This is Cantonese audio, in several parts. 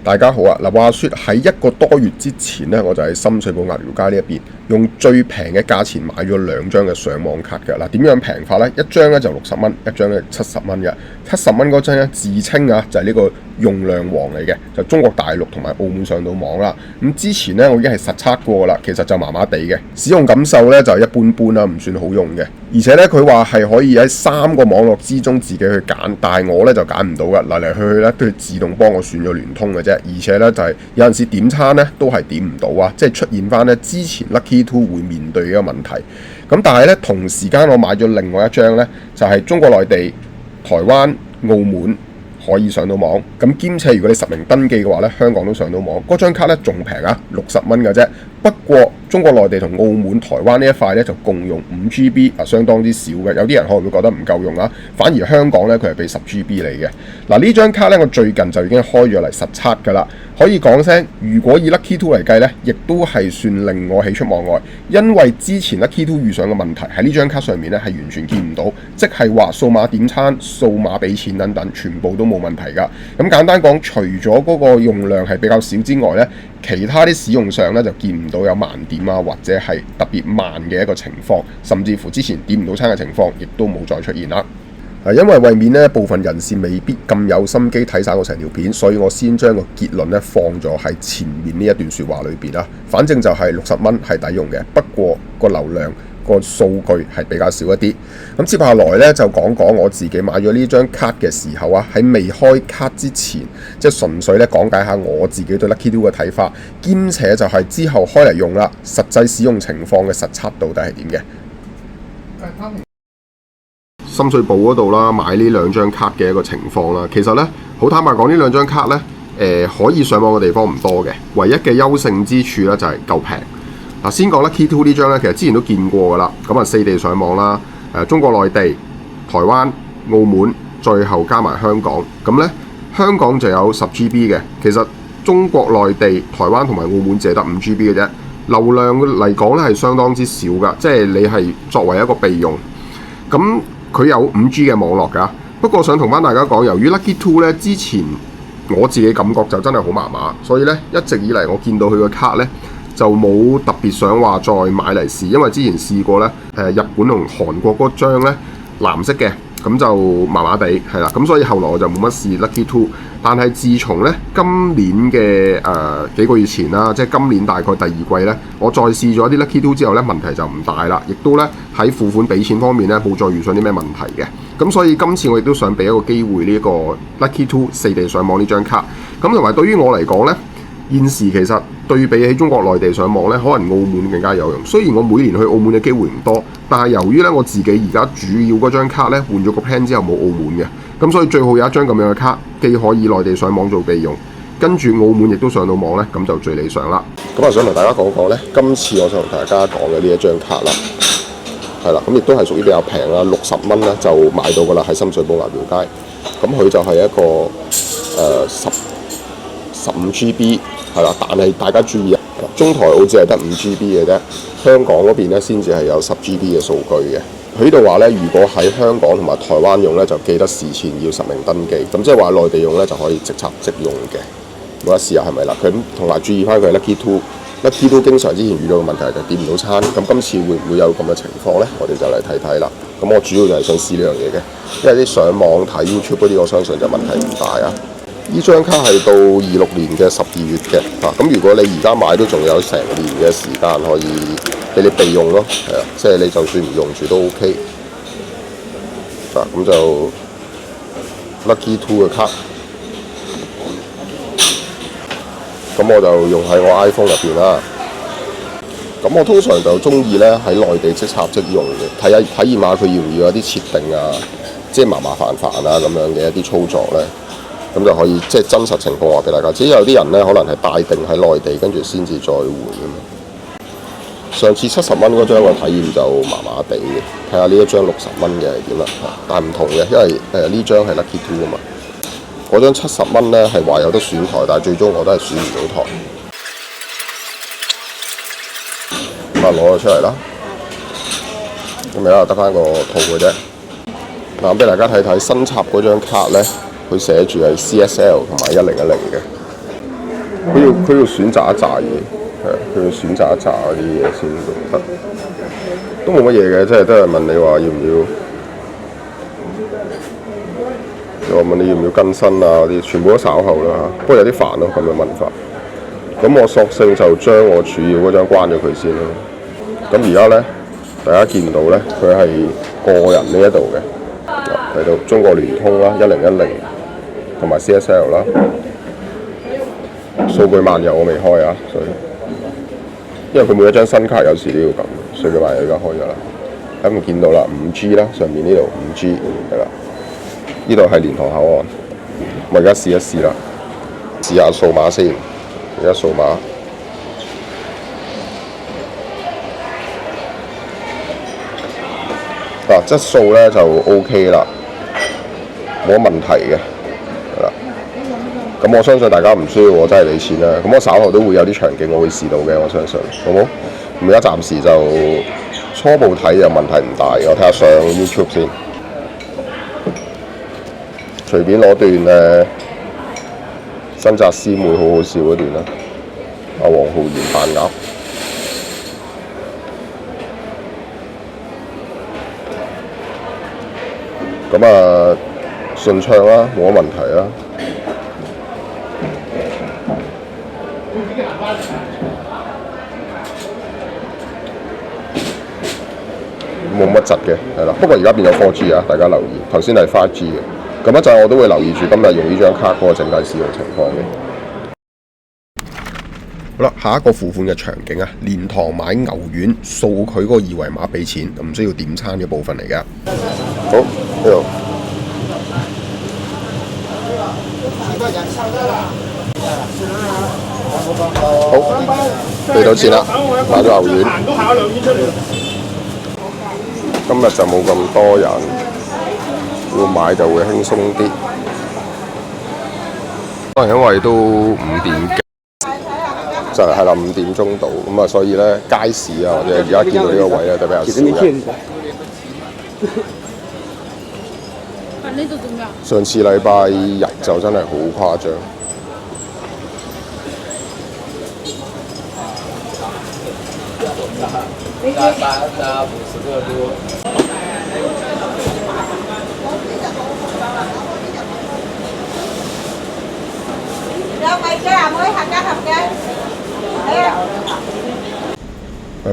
大家好啊！嗱，話說喺1個多月之前呢，我就喺深水埗鴨寮街呢一邊，用最平嘅價錢買咗2張嘅上網卡嘅。嗱，點樣平法呢？一張咧就60蚊，一張咧70蚊嘅。70蚊嗰張咧自稱啊就係呢個用量王嚟嘅，就中國大陸同埋澳門上到網啦。咁之前咧我已經係實測過啦，其實就麻麻地嘅，使用感受咧就一般般啦，唔算好用嘅。而且咧佢話係可以喺3個網絡之中自己去揀，但係我咧就揀唔到嘅，嚟嚟去去咧都係自動幫我選咗聯通嘅啫。而且咧就係有陣時點餐咧都係點唔到啊，即係出現翻咧之前 Lucky Two 會面對嘅問題。咁但係咧同時間我買咗另外一張咧，就係中國內地、台灣、澳門可以上到網，咁兼且如果你實名登記嘅話咧，香港都上到網。嗰張卡咧仲平啊，60蚊嘅啫。不過中國內地同澳門、台灣呢一塊咧就共用5GB 啊，相當之少嘅。有啲人可能會覺得唔夠用啊，反而香港咧佢係俾10GB 嚟嘅。嗱，呢張卡咧我最近就已經開咗嚟實測㗎啦，可以講聲，如果以 Lucky Two 嚟計咧，亦都係算令我喜出望外，因為之前 Lucky Two 遇上嘅問題喺呢張卡上面咧係完全見唔到，即係話數碼點餐、數碼俾錢等等，全部都冇問題㗎。咁簡單講，除咗嗰個用量係比較少之外咧，其他啲使用上咧就見唔到有慢點啊，或者係特別慢嘅一個情況，甚至乎之前點唔到餐嘅情況，亦都冇再出現啦。因為為免咧部分人士未必咁有心機睇晒我成條片，所以我先將個結論咧放咗喺前面呢一段説話裏邊啦。反正就係60蚊係抵用嘅，不過個流量個數據係比較少一啲。咁接下來咧就講講我自己買咗呢張卡嘅時候啊，喺未開卡之前，即係純粹咧講解下我自己對 Lucky Two 嘅睇法，兼且就係之後開嚟用啦，實際使用情況嘅實測到底係點嘅。深水埗嗰度啦，買呢2張卡嘅一個情況啦，其實咧好坦白講，呢2張卡咧可以上網嘅地方唔多嘅，唯一嘅優勝之處咧就係夠平。嗱，先講 Lucky Two 呢張咧，其實之前都見過㗎啦，咁啊4地上網啦，中國內地、台灣、澳門，最後加埋香港，咁咧香港就有10GB 嘅，其實中國內地、台灣同埋澳門淨係得5GB 嘅啫，流量嚟講咧係相當之少㗎，即係你係作為一個備用，咁佢有5G 嘅網絡㗎。不過想同翻大家講，由於 Lucky Two 咧之前我自己感覺就真係好麻麻，所以咧一直以嚟我見到佢個卡咧就冇特別想話再買嚟試，因為之前試過咧日本同韓國嗰張咧藍色嘅，咁就麻麻地係啦，咁所以後來我就冇乜試 Lucky Two。但係自從咧今年嘅幾個月前啦，即係今年大概第2季咧，我再試咗啲 Lucky Two 之後咧，問題就唔大啦，亦都咧喺付款俾錢方面咧冇再遇上啲咩問題嘅。咁所以今次我亦都想俾一個機會呢一個 Lucky Two 4地上網呢張卡。咁同埋對於我嚟講咧，現時其實對比起中國內地上網咧，可能澳門更加有用。雖然我每年去澳門嘅機會唔多，但係由於咧我自己而家主要嗰張卡咧換咗個 plan 之後冇澳門嘅，咁所以最好有一張咁樣嘅卡，既可以內地上網做備用，跟住澳門亦都上到網咧，咁就最理想啦。咁啊，想同大家講講咧，今次我想同大家講嘅呢一張卡啦，係啦，咁亦都係屬於比較平啦，60蚊啦就買到噶啦，喺深水埗鴨寮街。咁佢就係一個15GB 係啦，但係大家注意啊，中台澳只係得5GB 嘅啫，香港嗰邊咧先至係有10GB 嘅數據嘅。佢呢度話咧，如果喺香港同埋台灣用咧，就記得事前要實名登記。咁即係話內地用咧就可以即插即用嘅。冇得試下係咪啦？佢同埋注意翻佢係 Lucky Two。Lucky Two 經常之前遇到嘅問題就點唔到餐。咁今次會唔會有咁嘅情況咧？我哋就嚟睇睇啦。咁我主要就係想試呢樣嘢嘅，因為啲上網睇 YouTube 嗰啲，我相信就問題唔大啊。呢張卡係到26年嘅12月嘅，咁如果你而家買都仲有成年嘅時間可以俾你備用咯，係啊，即係你就算唔用住都 OK。咁就 Lucky Two 嘅卡，咁我就用喺我 iPhone 入邊啦。咁我通常就中意咧喺內地即插即用嘅，體驗下佢要唔要有啲設定啊，即係麻煩啊咁樣嘅一啲操作咧。咁就可以即係真實情況話俾大家知。有啲人咧可能係帶定喺內地，跟住先至再換㗎嘛。上次70蚊嗰張嘅體驗就麻麻地嘅，睇下呢一張60蚊嘅係點啦。但係唔同嘅，因為呢張係 Lucky Two 啊嘛。嗰張70蚊咧係話有得選台，但係最終我都係選唔到台。咁啊攞咗出嚟啦，咁而家得翻個套嘅啫。嗱，俾大家睇睇新插嗰張卡咧。佢寫住係 CSL 同埋1010嘅，佢要選擇一紮嘢，係佢要選擇一紮嗰啲嘢先得，都冇乜嘢嘅，即係都係問你話要唔要，又話問你要唔要更新啊嗰啲，全部都稍後啦嚇。不過有啲煩咯咁嘅問法，咁我索性就將我主要嗰張關咗佢先啦。咁而家咧，大家見到咧，佢係個人呢一度嘅，睇到中國聯通啦，1010同埋 CSL 啦。數據漫遊我未開啊，所以因為佢每一張新卡有時都要咁，數據漫遊而家開咗啦。咁見到啦，5G 啦，上面呢度 5G 係啦，呢度係蓮塘口岸。我而家試一試啦，試下數碼先。而家數碼嗱，質素咧就 OK 啦，冇乜問題嘅，係啦。咁我相信大家唔需要我真係俾錢啦。咁我稍後都會有啲場景我會試到嘅，我相信，好冇？咁而家暫時就初步睇又問題唔大，我睇下上 YouTube 先，隨便攞段新紮師妹好好笑嗰段啦，阿黃浩然扮鴨。咁啊，順暢啦，冇乜問題啦。冇乜窒嘅，係啦。不過而家變咗 4G 啊，大家留意。頭先係 5G 嘅。咁一陣我都會留意住今日用呢張卡嗰個整體使用情況嘅。好啦，下一個付款嘅場景啊，蓮塘買牛丸掃佢嗰個二維碼俾錢，唔需要點餐嘅部分嚟㗎。好，呢度。好，俾到錢啦，買咗牛丸。今日就冇咁多人，要買就會輕鬆啲。可能因為都5點幾，就係啦5點鐘到，咁啊所以咧街市啊或者而家見到呢個位咧都比較少人。上次禮拜日就真係好誇張。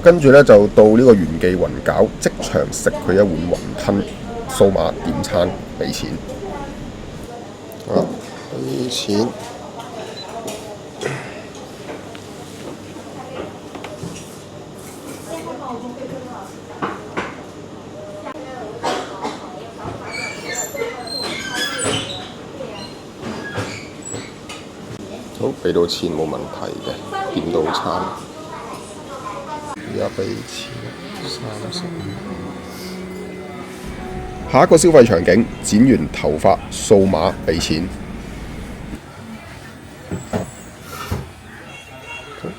跟住咧就到呢個元記雲餃，即場食佢一碗雲吞，掃碼點餐俾錢。俾錢。好，俾到錢冇問題嘅，點到餐。而家俾錢35。下一個消費場景，剪完頭髮掃碼俾錢。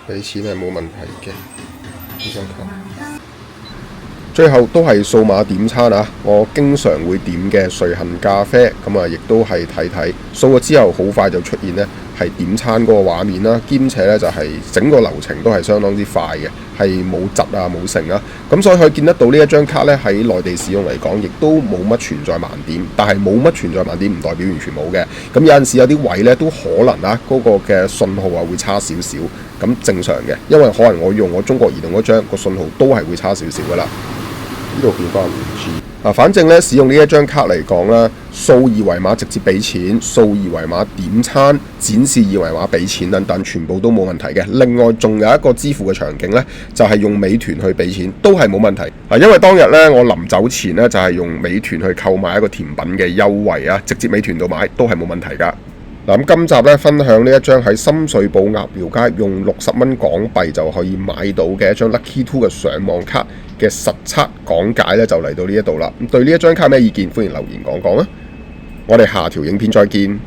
俾錢係冇問題嘅，呢張卡。最後都係數碼點餐啊！我經常會點嘅瑞幸咖啡，咁啊亦都係睇睇掃咗之後，好快就出現呢係點餐嗰個畫面啦，兼且呢就係整個流程都係相當之快嘅，係冇窒啊冇剩啊，咁所以可以見得到呢一張卡呢喺內地使用嚟講，亦都冇乜存在盲點，但係冇乜存在盲點唔代表完全冇嘅，咁有陣時有啲位呢都可能啊嗰個嘅信號啊會差少少，咁正常嘅，因為可能我用我中國移動嗰張個信號都係會差少少噶啦。呢度變翻5G。反正咧使用呢一張卡嚟講啦，掃二維碼直接俾錢，掃二維碼點餐，展示二維碼俾錢等等，全部都冇問題嘅。另外仲有一個支付嘅場景呢，就係用美團去俾錢，都係冇問題。因為當日呢，我臨走前呢，就係用美團去購買一個甜品嘅優惠啊，直接美團度買都係冇問題㗎。嗱，咁今集咧分享呢一張喺深水埗鴨寮街用60蚊港幣就可以買到嘅一張 Lucky 2嘅上網卡嘅實測講解咧，就嚟到呢一度啦。咁對呢一張卡咩意見，歡迎留言講講啦。我哋下條影片再見。